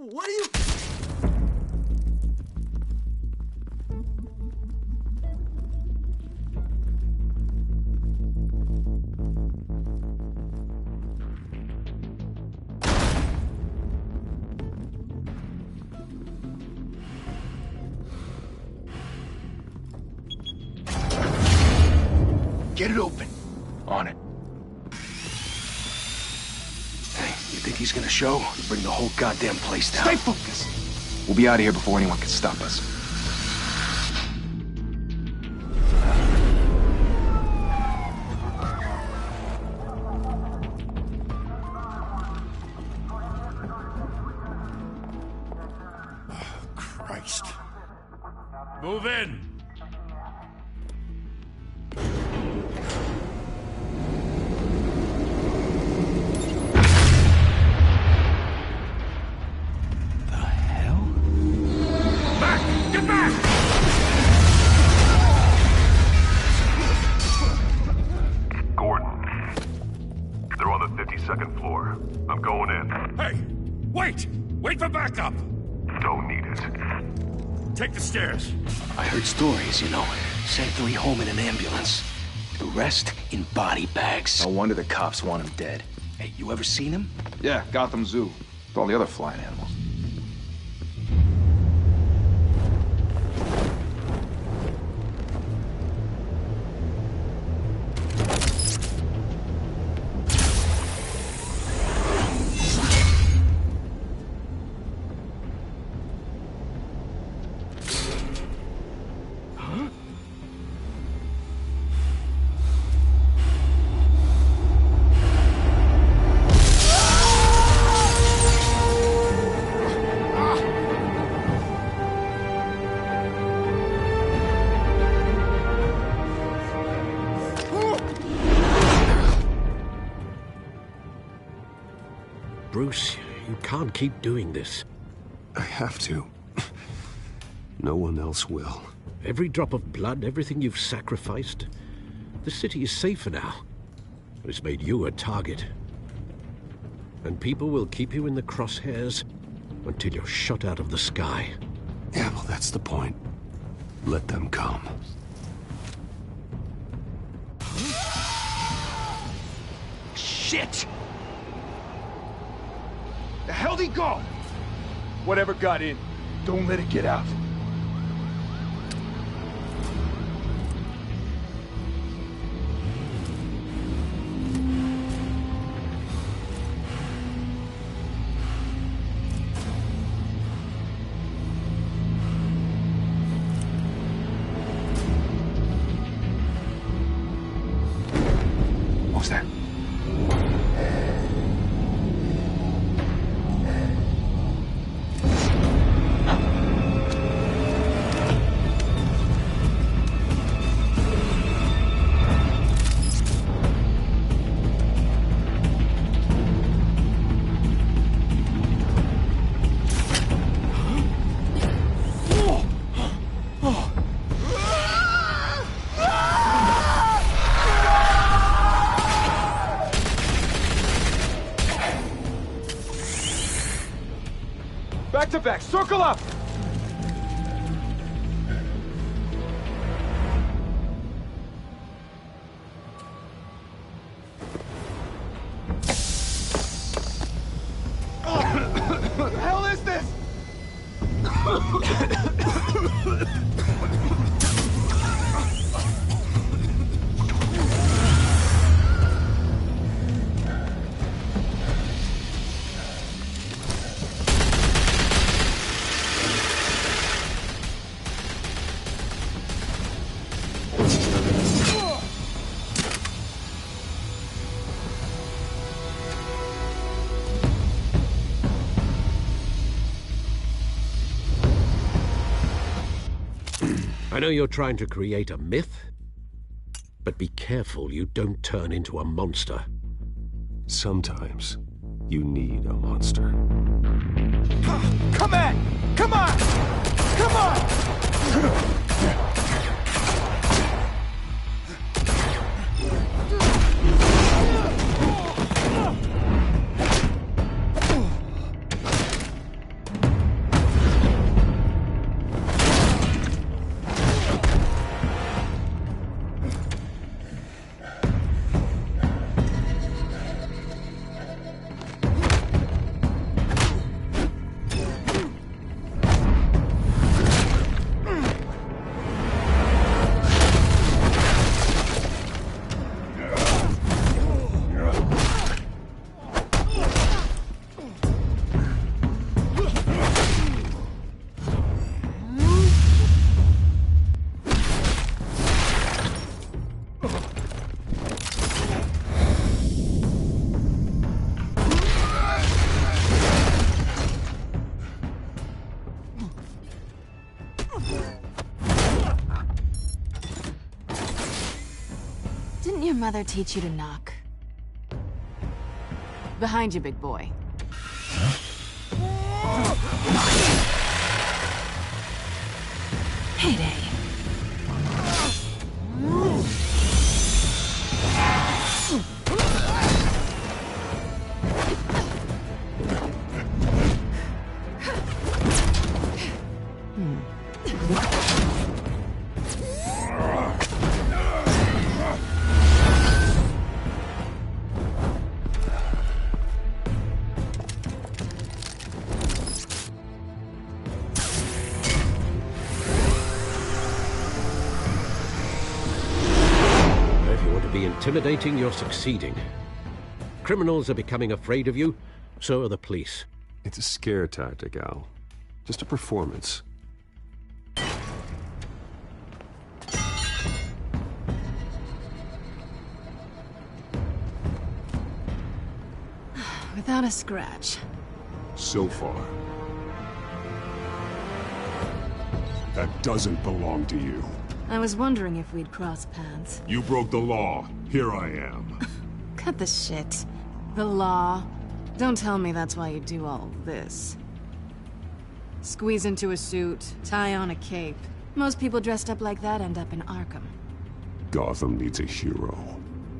What are you... Get it open. On it. Hey, you think he's gonna show? Bring the whole goddamn place down. Stay focused. We'll be out of here before anyone can stop us. Oh, Christ. Move in. Second floor. I'm going in. Hey! Wait! Wait for backup! Don't need it. Take the stairs. I heard stories, you know. Sent 3 home in an ambulance. The rest in body bags. No wonder the cops want him dead. Hey, you ever seen him? Yeah, Gotham Zoo. With all the other flying animals. Bruce, you can't keep doing this. I have to. No one else will. Every drop of blood, everything you've sacrificed. The city is safer now. It's made you a target. And people will keep you in the crosshairs until you're shot out of the sky. Yeah, well, that's the point. Let them come. Shit! The hell'd he go? Whatever got in, don't let it get out. What was that? Back to back, circle up! What the hell is this? I know you're trying to create a myth, but be careful you don't turn into a monster. Sometimes you need a monster. Come on! Come on! Come on! your mother teach you to knock? Behind you, big boy. Heyday. Intimidating, you're succeeding. Criminals are becoming afraid of you, so are the police. It's a scare tactic, Al. Just a performance. Without a scratch. So far. That doesn't belong to you. I was wondering if we'd cross paths. You broke the law. Here I am. Cut the shit. The law. Don't tell me that's why you do all this. Squeeze into a suit, tie on a cape. Most people dressed up like that end up in Arkham. Gotham needs a hero.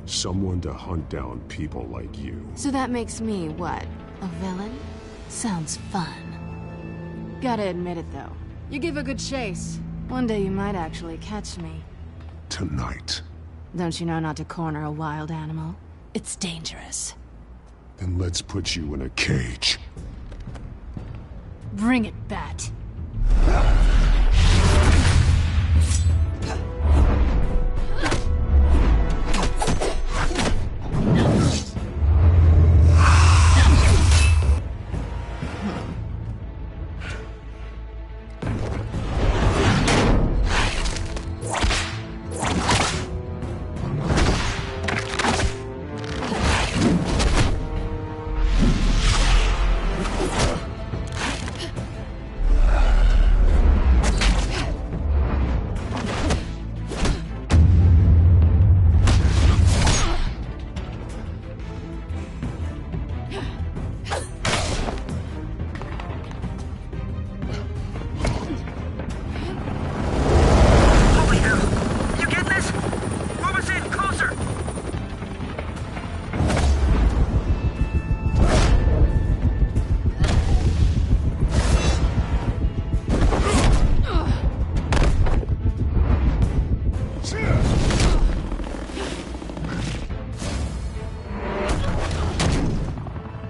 Someone to hunt down people like you. So that makes me, what, a villain? Sounds fun. Gotta admit it, though. You give a good chase. One day you might actually catch me. Tonight. Don't you know not to corner a wild animal? It's dangerous. Then let's put you in a cage. Bring it, Bat.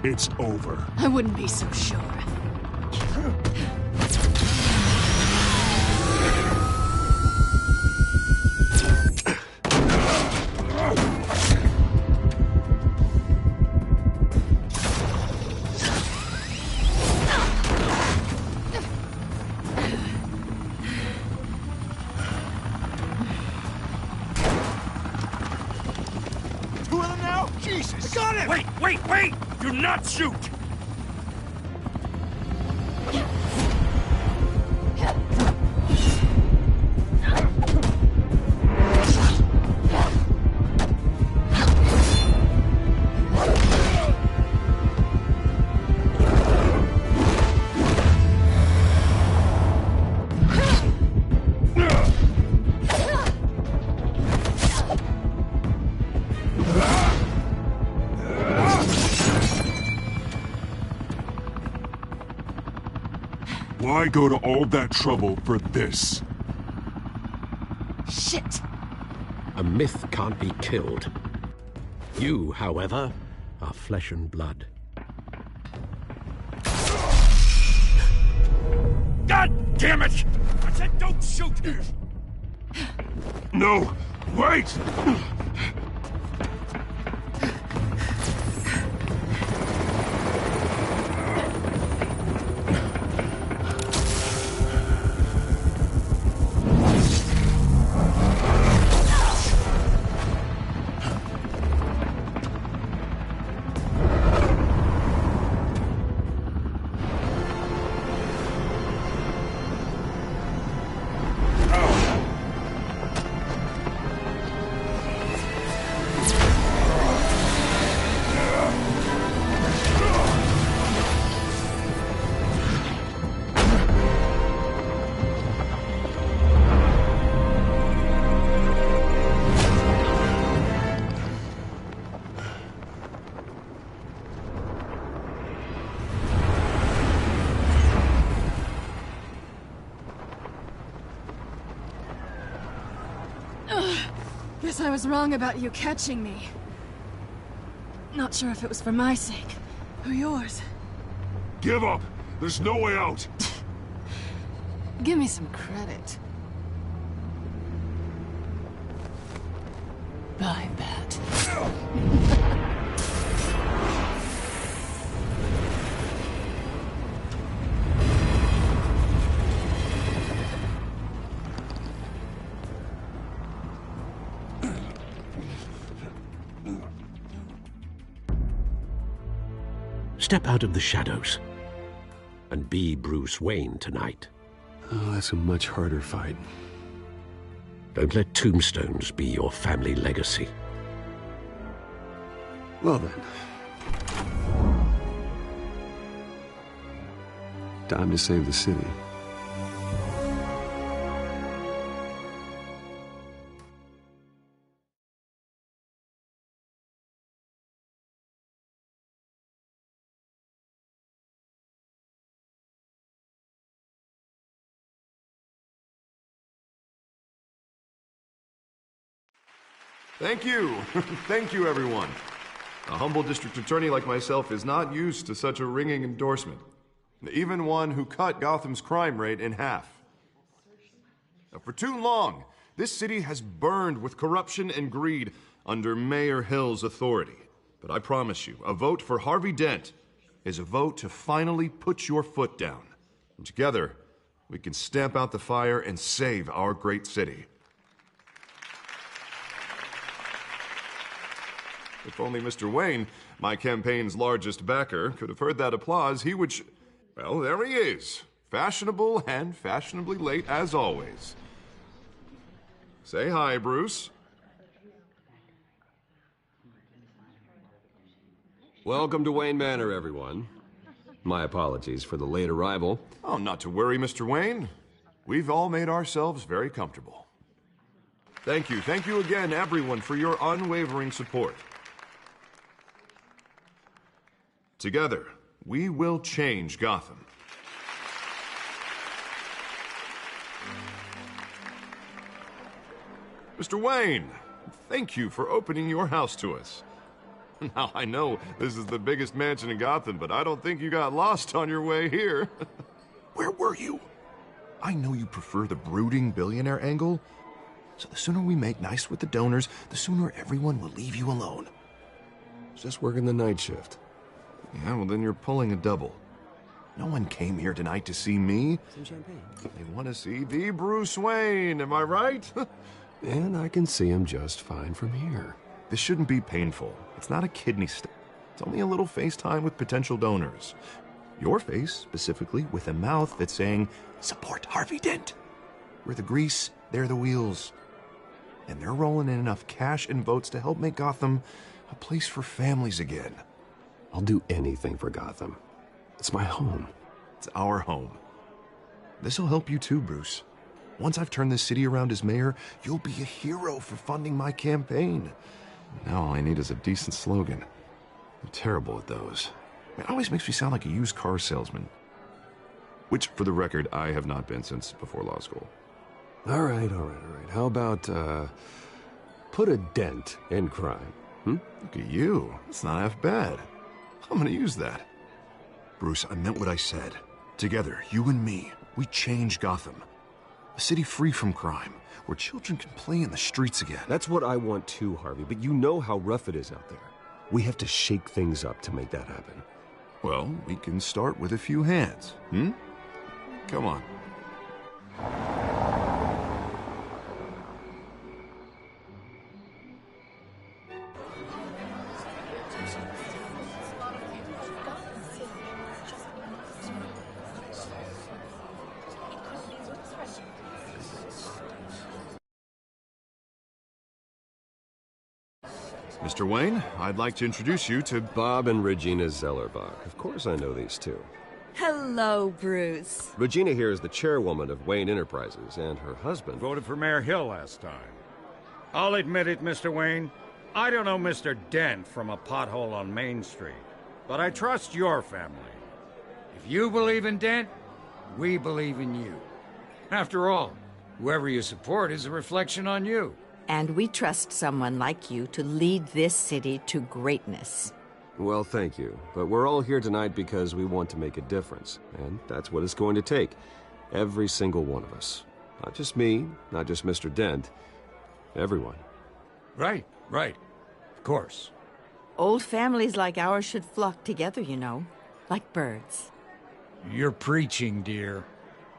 It's over. I wouldn't be so sure. Two of them now? Jesus! Got him! Wait! Do not shoot! Why go to all that trouble for this? Shit! A myth can't be killed. You, however, are flesh and blood. God damn it! I said don't shoot! No! Wait! Guess I was wrong about you catching me. Not sure if it was for my sake, or yours. Give up! There's no way out! Give me some credit. Bye, Bat. Step out of the shadows and be Bruce Wayne tonight. Oh, that's a much harder fight. Don't let tombstones be your family legacy. Well then. Time to save the city. Thank you. Thank you, everyone. A humble district attorney like myself is not used to such a ringing endorsement. Even one who cut Gotham's crime rate in half. Now, for too long, this city has burned with corruption and greed under Mayor Hill's authority. But I promise you, a vote for Harvey Dent is a vote to finally put your foot down. And together, we can stamp out the fire and save our great city. If only Mr. Wayne, my campaign's largest backer, could have heard that applause, he would well, there he is. Fashionable and fashionably late as always. Say hi, Bruce. Welcome to Wayne Manor, everyone. My apologies for the late arrival. Oh, not to worry, Mr. Wayne. We've all made ourselves very comfortable. Thank you. Thank you again, everyone, for your unwavering support. Together, we will change Gotham. Mr. Wayne, thank you for opening your house to us. Now, I know this is the biggest mansion in Gotham, but I don't think you got lost on your way here. Where were you? I know you prefer the brooding billionaire angle, so the sooner we make nice with the donors, the sooner everyone will leave you alone. Just working the night shift. Yeah, well, then you're pulling a double. No one came here tonight to see me. Some champagne. They want to see the Bruce Wayne, am I right? And I can see him just fine from here. This shouldn't be painful. It's not a kidney stone. It's only a little FaceTime with potential donors. Your face, specifically, with a mouth that's saying, support Harvey Dent. We're the grease, they're the wheels. And they're rolling in enough cash and votes to help make Gotham a place for families again. I'll do anything for Gotham. It's my home. It's our home. This'll help you too, Bruce. Once I've turned this city around as mayor, you'll be a hero for funding my campaign. Now all I need is a decent slogan. I'm terrible at those. It always makes me sound like a used car salesman. Which, for the record, I have not been since before law school. All right. How about, put a dent in crime? Look at you. That's not half bad. I'm gonna use that. Bruce, I meant what I said. Together, you and me, we change Gotham. A city free from crime, where children can play in the streets again. That's what I want too, Harvey, but you know how rough it is out there. We have to shake things up to make that happen. Well, we can start with a few hands, Come on. Mr. Wayne, I'd like to introduce you to Bob and Regina Zellerbach. Of course I know these two. Hello, Bruce. Regina here is the chairwoman of Wayne Enterprises, and her husband... Voted for Mayor Hill last time. I'll admit it, Mr. Wayne. I don't know Mr. Dent from a pothole on Main Street, but I trust your family. If you believe in Dent, we believe in you. After all, whoever you support is a reflection on you. And we trust someone like you to lead this city to greatness. Well, thank you. But we're all here tonight because we want to make a difference. And that's what it's going to take. Every single one of us. Not just me, not just Mr. Dent. Everyone. Right. Of course. Old families like ours should flock together, you know. Like birds. You're preaching, dear.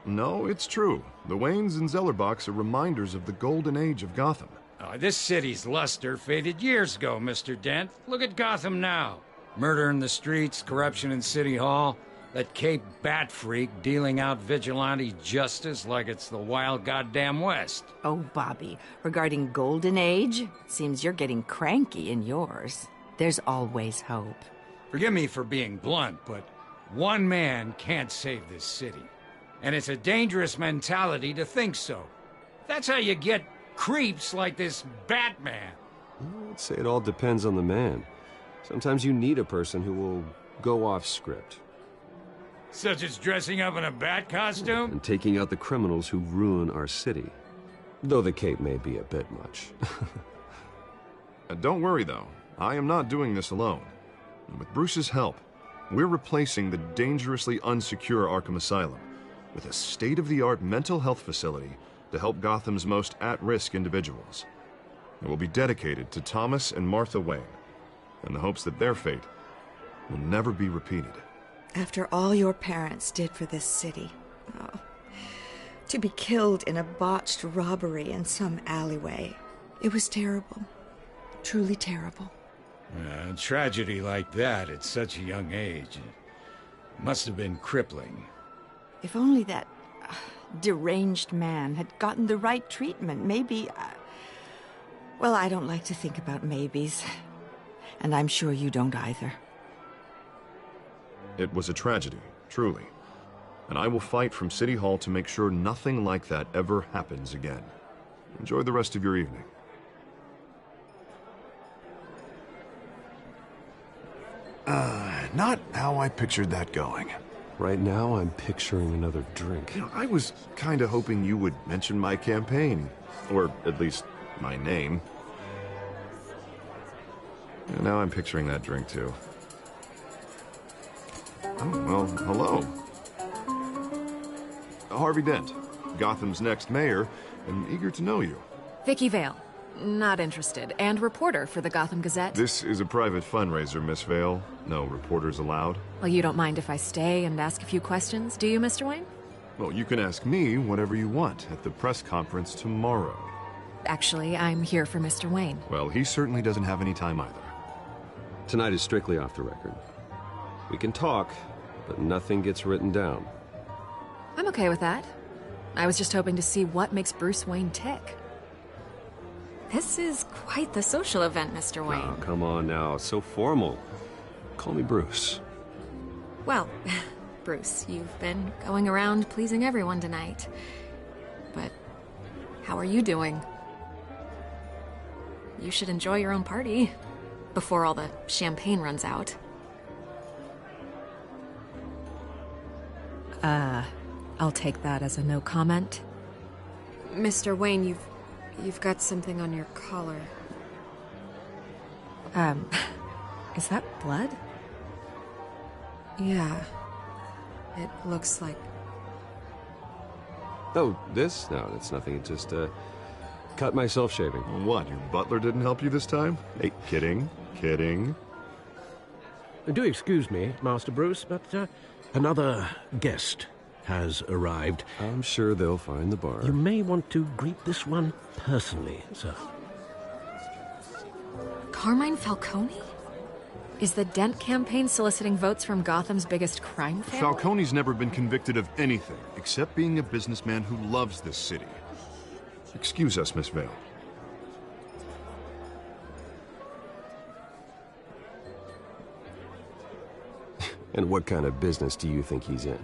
No, it's true. The Waynes and Zellerbachs are reminders of the golden age of Gotham. This city's luster faded years ago, Mr. Dent. Look at Gotham now. Murder in the streets, corruption in City Hall, that Cape Bat freak dealing out vigilante justice like it's the wild goddamn West. Oh, Bobby, regarding Golden Age, it seems you're getting cranky in yours. There's always hope. Forgive me for being blunt, but one man can't save this city. And it's a dangerous mentality to think so. That's how you get creeps like this Batman. I'd say it all depends on the man. Sometimes you need a person who will go off script. Such as dressing up in a bat costume? And taking out the criminals who ruin our city. Though the cape may be a bit much. Don't worry, though. I am not doing this alone. And with Bruce's help, we're replacing the dangerously unsecure Arkham Asylum with a state-of-the-art mental health facility to help Gotham's most at-risk individuals. It will be dedicated to Thomas and Martha Wayne, in the hopes that their fate will never be repeated. After all your parents did for this city, to be killed in a botched robbery in some alleyway, it was terrible. Truly terrible. A tragedy like that at such a young age must have been crippling. If only that deranged man had gotten the right treatment, maybe... well, I don't like to think about maybes. And I'm sure you don't either. It was a tragedy, truly. And I will fight from City Hall to make sure nothing like that ever happens again. Enjoy the rest of your evening. Not how I pictured that going. Right now, I'm picturing another drink. You know, I was kind of hoping you would mention my campaign. Or at least, my name. And now I'm picturing that drink, too. Oh, well, hello. Harvey Dent, Gotham's next mayor, and eager to know you. Vicky Vale. Not interested. And reporter for the Gotham Gazette. This is a private fundraiser, Miss Vale. No reporters allowed. Well, you don't mind if I stay and ask a few questions, do you, Mr. Wayne? Well, you can ask me whatever you want at the press conference tomorrow. Actually, I'm here for Mr. Wayne. Well, he certainly doesn't have any time either. Tonight is strictly off the record. We can talk, but nothing gets written down. I'm okay with that. I was just hoping to see what makes Bruce Wayne tick. This is quite the social event, Mr. Wayne. Oh, come on now. So formal. Call me Bruce. Well, Bruce, you've been going around pleasing everyone tonight. But how are you doing? You should enjoy your own party before all the champagne runs out. I'll take that as a no comment. Mr. Wayne, you've got something on your collar. Is that blood? Yeah. It looks like... Oh, this? No, it's nothing. It just, cut myself shaving. What, your butler didn't help you this time? Hey, kidding. Do excuse me, Master Bruce, but another guest has arrived. I'm sure they'll find the bar. You may want to greet this one personally, sir. Carmine Falcone? Is the Dent campaign soliciting votes from Gotham's biggest crime family? Falcone's never been convicted of anything except being a businessman who loves this city. Excuse us, Miss Vale. And what kind of business do you think he's in?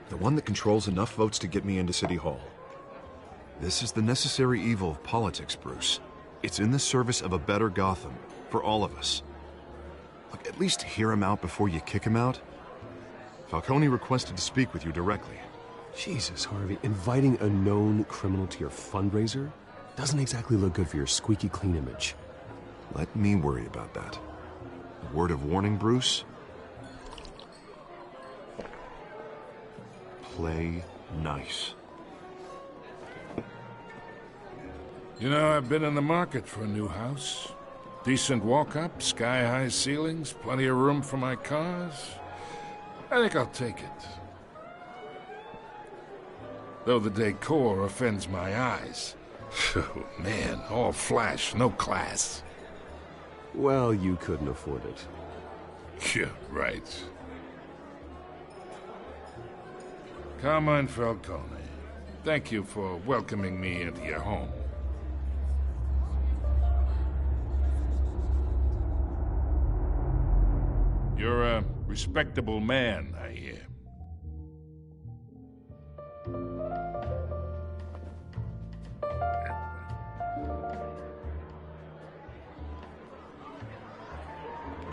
The one that controls enough votes to get me into City Hall. This is the necessary evil of politics, Bruce. It's in the service of a better Gotham, for all of us. Look, at least hear him out before you kick him out. Falcone requested to speak with you directly. Jesus, Harvey, inviting a known criminal to your fundraiser? Doesn't exactly look good for your squeaky clean image. Let me worry about that. A word of warning, Bruce? Play nice. You know, I've been in the market for a new house. Decent walk-up, sky-high ceilings, plenty of room for my cars. I think I'll take it. Though the decor offends my eyes. Oh, man, all flash, no class. Well, you couldn't afford it. Yeah, right. Carmine Falcone, thank you for welcoming me into your home. You're a respectable man, I hear.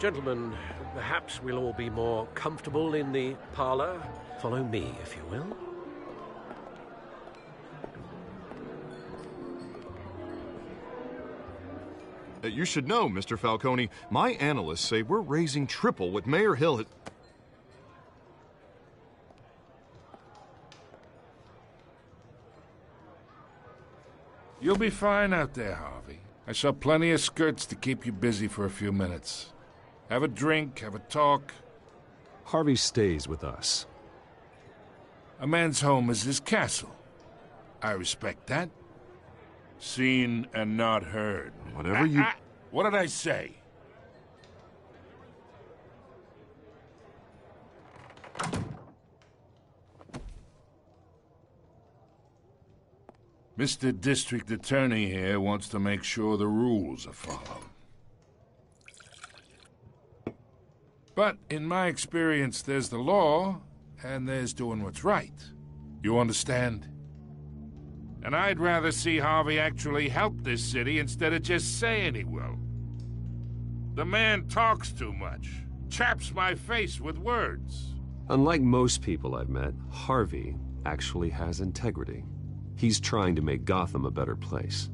Gentlemen, perhaps we'll all be more comfortable in the parlor. Follow me, if you will. You should know, Mr. Falcone, my analysts say we're raising triple what Mayor Hill had... You'll be fine out there, Harvey. I saw plenty of skirts to keep you busy for a few minutes. Have a drink, have a talk. Harvey stays with us. A man's home is his castle. I respect that. Seen and not heard. Whatever you... What did I say? Mr. District Attorney here wants to make sure the rules are followed. But in my experience, there's the law, and there's doing what's right. You understand? And I'd rather see Harvey actually help this city instead of just saying he will. The man talks too much, chaps my face with words. Unlike most people I've met, Harvey actually has integrity. He's trying to make Gotham a better place.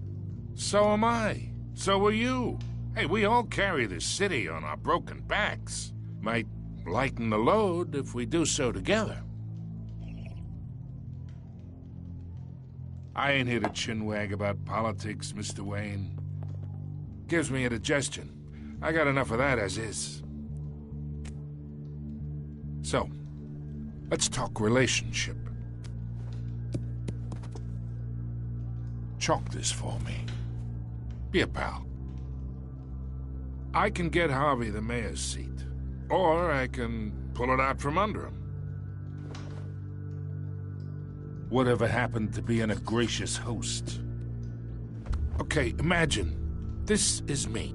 So am I. So are you. Hey, we all carry this city on our broken backs. Might lighten the load if we do so together. I ain't here to chinwag about politics, Mr. Wayne. Gives me indigestion. I got enough of that as is. So, let's talk relationship. Chalk this for me. Be a pal. I can get Harvey the mayor's seat. Or I can pull it out from under him. Whatever happened to being a gracious host? Okay, imagine, this is me.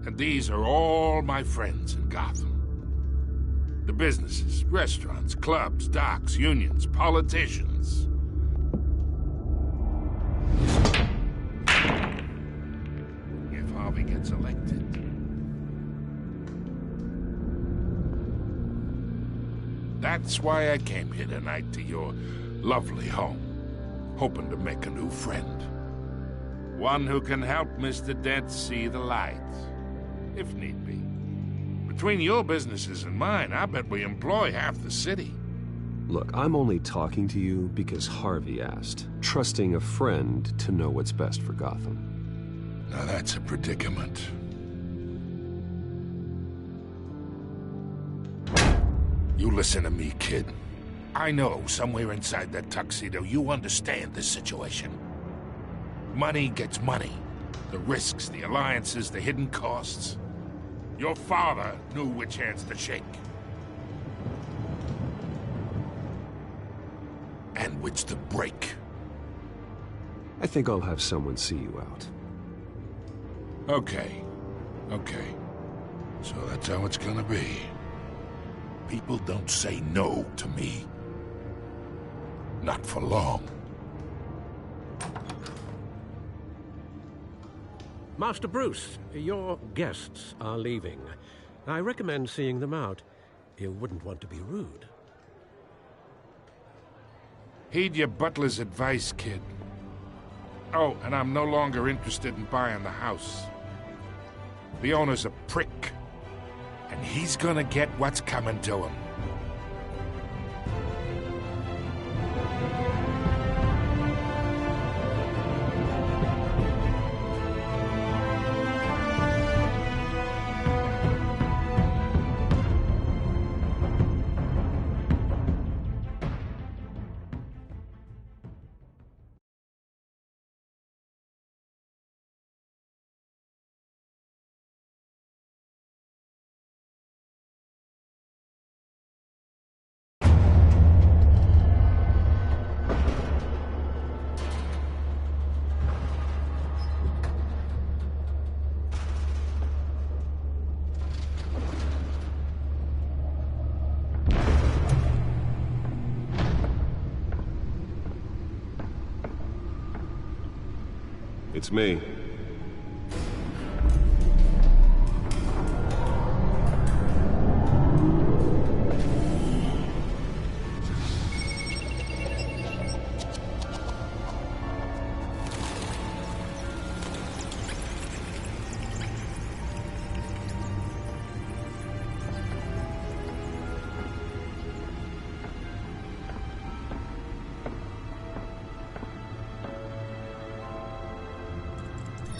And these are all my friends in Gotham. The businesses, restaurants, clubs, docks, unions, politicians. If Harvey gets elected, that's why I came here tonight to your lovely home, hoping to make a new friend. One who can help Mr. Dent see the light, if need be. Between your businesses and mine, I bet we employ half the city. Look, I'm only talking to you because Harvey asked, trusting a friend to know what's best for Gotham. Now that's a predicament. You listen to me, kid. I know somewhere inside that tuxedo you understand this situation. Money gets money. The risks, the alliances, the hidden costs. Your father knew which hands to shake. And which to break. I think I'll have someone see you out. Okay. Okay. So that's how it's gonna be. People don't say no to me. Not for long. Master Bruce, your guests are leaving. I recommend seeing them out. You wouldn't want to be rude. Heed your butler's advice, kid. Oh, and I'm no longer interested in buying the house. The owner's a prick, and he's gonna get what's coming to him. It's me.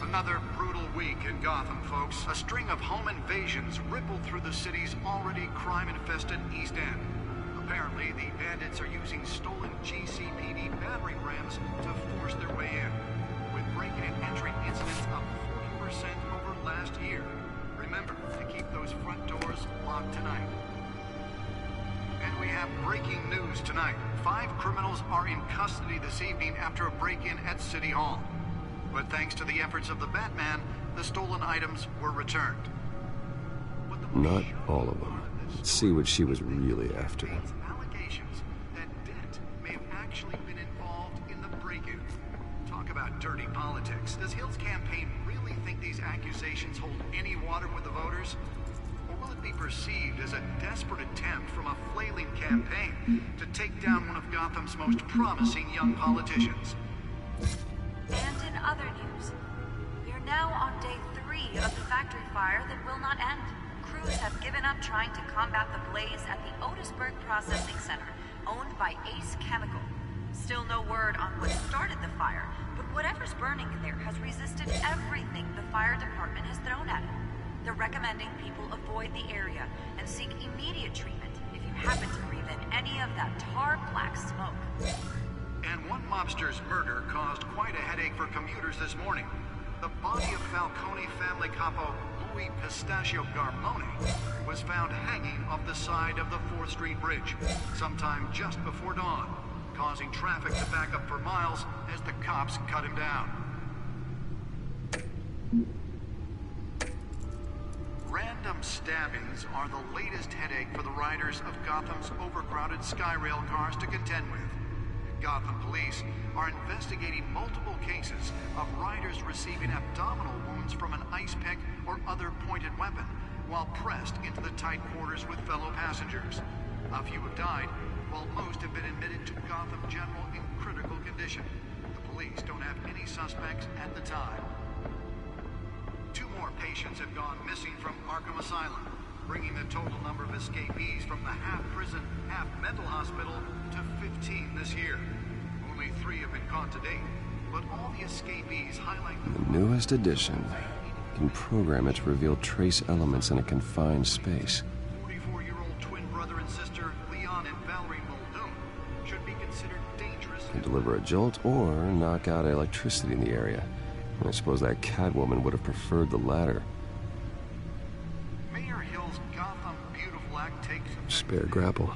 Another brutal week in Gotham, folks. A string of home invasions rippled through the city's already crime-infested East End. Apparently, the bandits are using stolen GCPD battering rams to force their way in, with breaking and entering incidents up 40% over last year. Remember to keep those front doors locked tonight. And we have breaking news tonight. 5 criminals are in custody this evening after a break-in at City Hall. But thanks to the efforts of the Batman, the stolen items were returned. Not all of them. Let's see what she was really after. Allegations that Dent may have actually been involved in the break-in. Talk about dirty politics. Does Hill's campaign really think these accusations hold any water with the voters? Or will it be perceived as a desperate attempt from a flailing campaign to take down one of Gotham's most promising young politicians? And in other news, we are now on day 3 of the factory fire that will not end. Crews have given up trying to combat the blaze at the Otisburg Processing Center, owned by Ace Chemical. Still no word on what started the fire, but whatever's burning there has resisted everything the fire department has thrown at it. They're recommending people avoid the area and seek immediate treatment if you happen to breathe in any of that tar black smoke. And one mobster's murder caused quite a headache for commuters this morning. The body of Falcone family capo Louis Pistachio Garmone was found hanging off the side of the 4th Street Bridge sometime just before dawn, causing traffic to back up for miles as the cops cut him down. Random stabbings are the latest headache for the riders of Gotham's overcrowded Skyrail cars to contend with. Gotham police are investigating multiple cases of riders receiving abdominal wounds from an ice pick or other pointed weapon while pressed into the tight quarters with fellow passengers. A few have died, while most have been admitted to Gotham General in critical condition. The police don't have any suspects at the time. 2 more patients have gone missing from Arkham Asylum, bringing the total number of escapees from the half-prison, half-mental hospital to 15 this year. Only 3 have been caught to date, but all the escapees highlight The newest edition. You can program it to reveal trace elements in a confined space. 44-year-old twin brother and sister Leon and Valerie Muldoon should be considered dangerous. Can deliver a jolt or knock out electricity in the area. I suppose that Catwoman would have preferred the latter. Mayor Hill's Gotham Beautiful Act takes Spare grapple.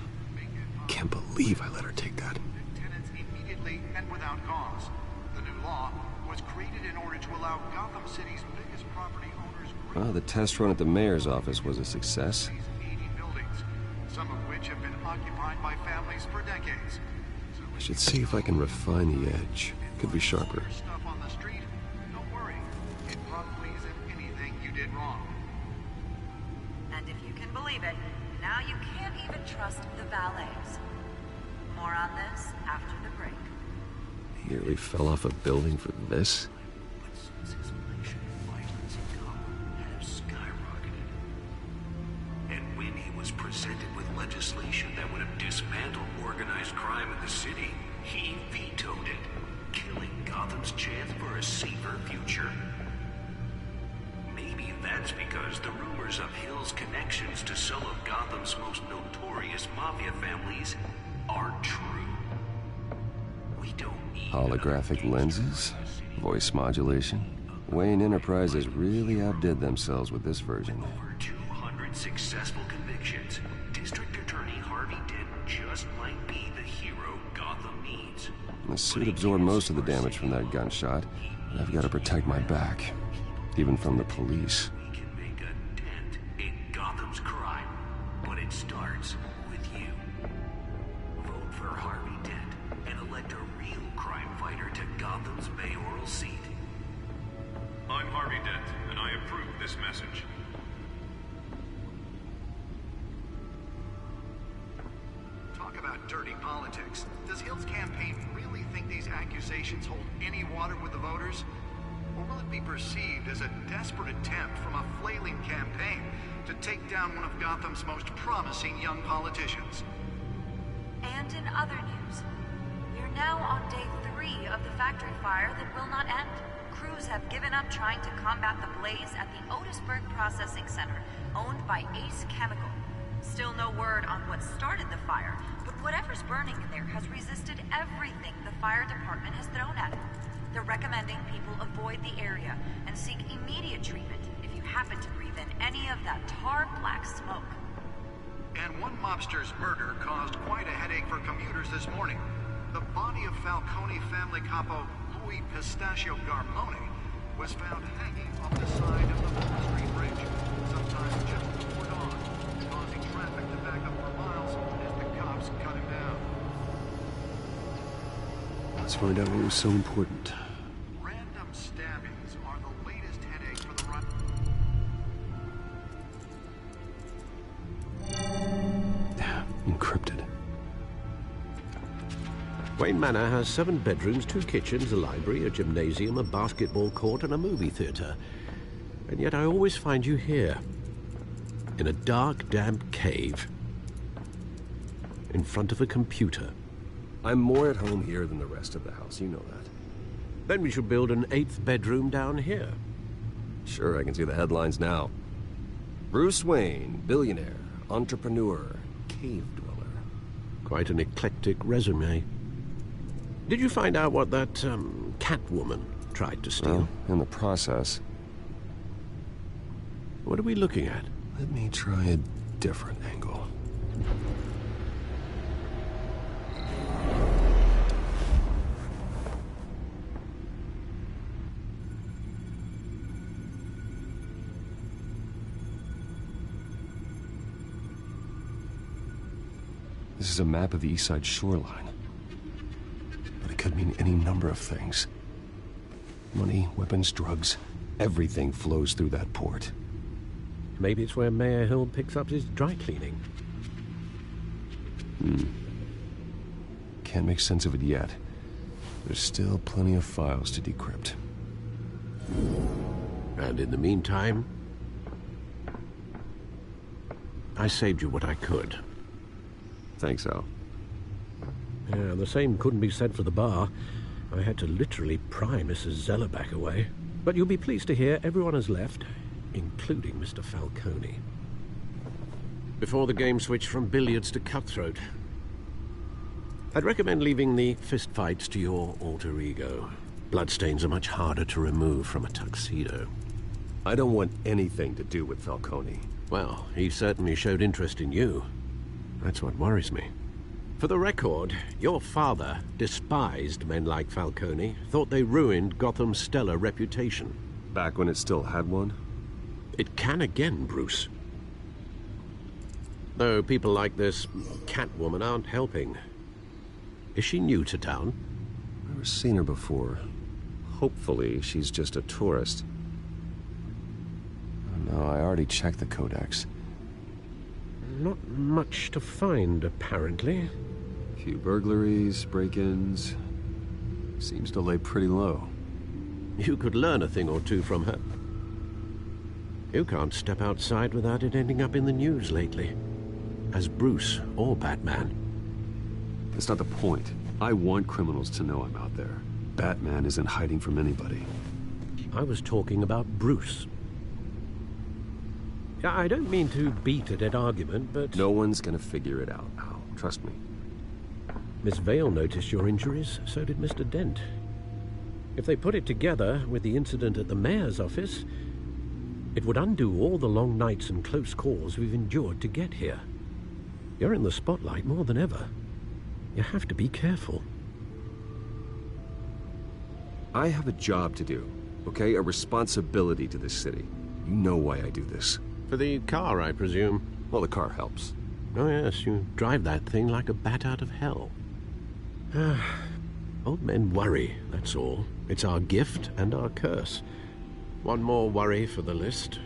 Can't believe I let her take that. tenants immediately and without cause. The new law was created in order to allow Gotham City's biggest property owners Well, the test run at the mayor's office was a success. 80 buildings, some of which have been occupied by families for decades. I should see if I can refine the edge. Could be sharper. Stuff on the street, don't worry. It probably isn't anything you did wrong. And if you can believe it, now you can't even trust the valets. More on this after the break. Nearly fell off a building for this? But since his election, violence in Gotham has skyrocketed. And when he was presented with legislation that would have dismantled organized crime in the city, he vetoed it, killing Gotham's chance for a safer future. Maybe that's because the rumors of Hill's connections to some of Gotham's most notorious mafia families aren't true. We don't need Holographic lenses? Voice modulation? Wayne Enterprises really outdid themselves with this version. Over 200 successful convictions. District Attorney Harvey Dent just might be the hero Gotham needs. The suit absorbed most of the damage from that gunshot, and I've got to protect my back, even from the police. We can make a dent in Gotham's crime, but it starts with you. Vote for Harvey Dent and elect a real crime fighter to Gotham's mayoral seat. I'm Harvey Dent, and I approve this message. Talk about dirty politics. Does Hill's campaign really think these accusations hold any water with the voters? Or will it be perceived as a desperate attempt from a flailing campaign to take down one of Gotham's most promising young politicians? And in other news, we're now on day 3 of the factory fire that will not end. Crews have given up trying to combat the blaze at the Otisburg Processing Center, owned by Ace Chemical. Still no word on what started the fire, but whatever's burning in there has resisted everything the fire department has thrown at it. They're recommending people avoid the area and seek immediate treatment if you happen to breathe in any of that tar black smoke. And one mobster's murder caused quite a headache for commuters this morning. The body of Falcone family capo Louis Pistachio Garmone was found hanging off the side of the Wall Street Bridge, sometime just before dawn, causing traffic to back up for miles as the cops cut him down. Let's find out what was so important. Random stabbings are the latest headache for the run. Encrypted. Wayne Manor has 7 bedrooms, 2 kitchens, a library, a gymnasium, a basketball court, and a movie theater. And yet I always find you here, in a dark, damp cave, in front of a computer. I'm more at home here than the rest of the house, you know that. Then we should build an 8th bedroom down here. Sure, I can see the headlines now. Bruce Wayne, billionaire, entrepreneur, cave dweller. Quite an eclectic resume. Did you find out what that, Catwoman tried to steal? Well, in the process. What are we looking at? Let me try a different angle. This is a map of the East Side shoreline. But it could mean any number of things. Money, weapons, drugs, everything flows through that port. Maybe it's where Mayor Hill picks up his dry cleaning. Can't make sense of it yet. There's still plenty of files to decrypt. And in the meantime, I saved you what I could. Thanks, Al. Yeah, the same couldn't be said for the bar. I had to literally pry Mrs. Zellerback away. But you'll be pleased to hear everyone has left, including Mr. Falcone. Before the game switched from billiards to cutthroat. I'd recommend leaving the fistfights to your alter ego. Bloodstains are much harder to remove from a tuxedo. I don't want anything to do with Falcone. Well, he certainly showed interest in you. That's what worries me. For the record, your father despised men like Falcone, thought they ruined Gotham's stellar reputation. Back when it still had one? It can again, Bruce. Though people like this Catwoman aren't helping. Is she new to town? Never seen her before. Hopefully, she's just a tourist. Oh, no, I already checked the codex. Not much to find, apparently. A few burglaries, break-ins. Seems to lay pretty low. You could learn a thing or two from her. You can't step outside without it ending up in the news lately. As Bruce or Batman. That's not the point. I want criminals to know I'm out there. Batman isn't hiding from anybody. I was talking about Bruce. I don't mean to beat a dead argument, but... No one's gonna figure it out, Al. Trust me. Miss Vale noticed your injuries, so did Mr. Dent. If they put it together with the incident at the mayor's office, it would undo all the long nights and close calls we've endured to get here. You're in the spotlight more than ever. You have to be careful. I have a job to do, okay? A responsibility to this city. You know why I do this. For the car, I presume? Well, the car helps. Oh yes, you drive that thing like a bat out of hell. Old men worry, that's all. It's our gift and our curse. One more worry for the list.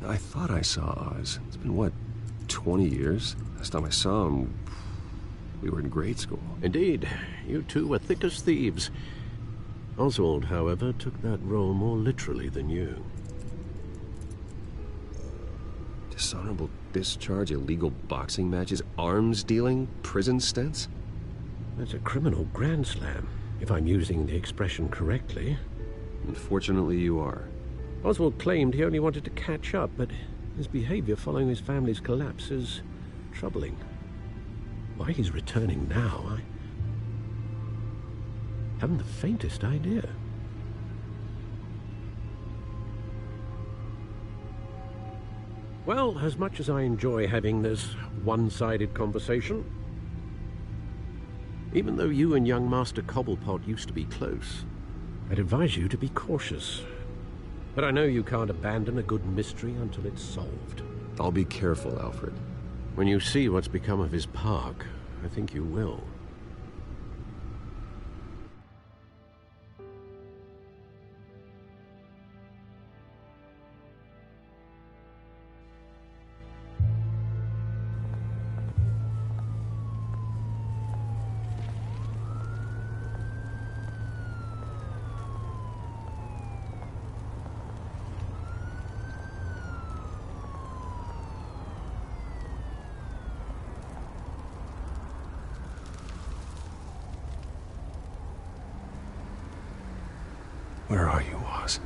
I thought I saw Oz. It's been, what, 20 years? Last time I saw him, we were in grade school. Indeed. You two were thick as thieves. Oswald, however, took that role more literally than you. Dishonorable discharge, illegal boxing matches, arms dealing, prison stints? That's a criminal grand slam, if I'm using the expression correctly. Unfortunately, you are. Oswald claimed he only wanted to catch up, but his behavior following his family's collapse is troubling. Why he's returning now, I haven't the faintest idea. Well, as much as I enjoy having this one-sided conversation, even though you and young Master Cobblepot used to be close, I'd advise you to be cautious. But I know you can't abandon a good mystery until it's solved. I'll be careful, Alfred. When you see what's become of his park, I think you will. Where are you, Oz?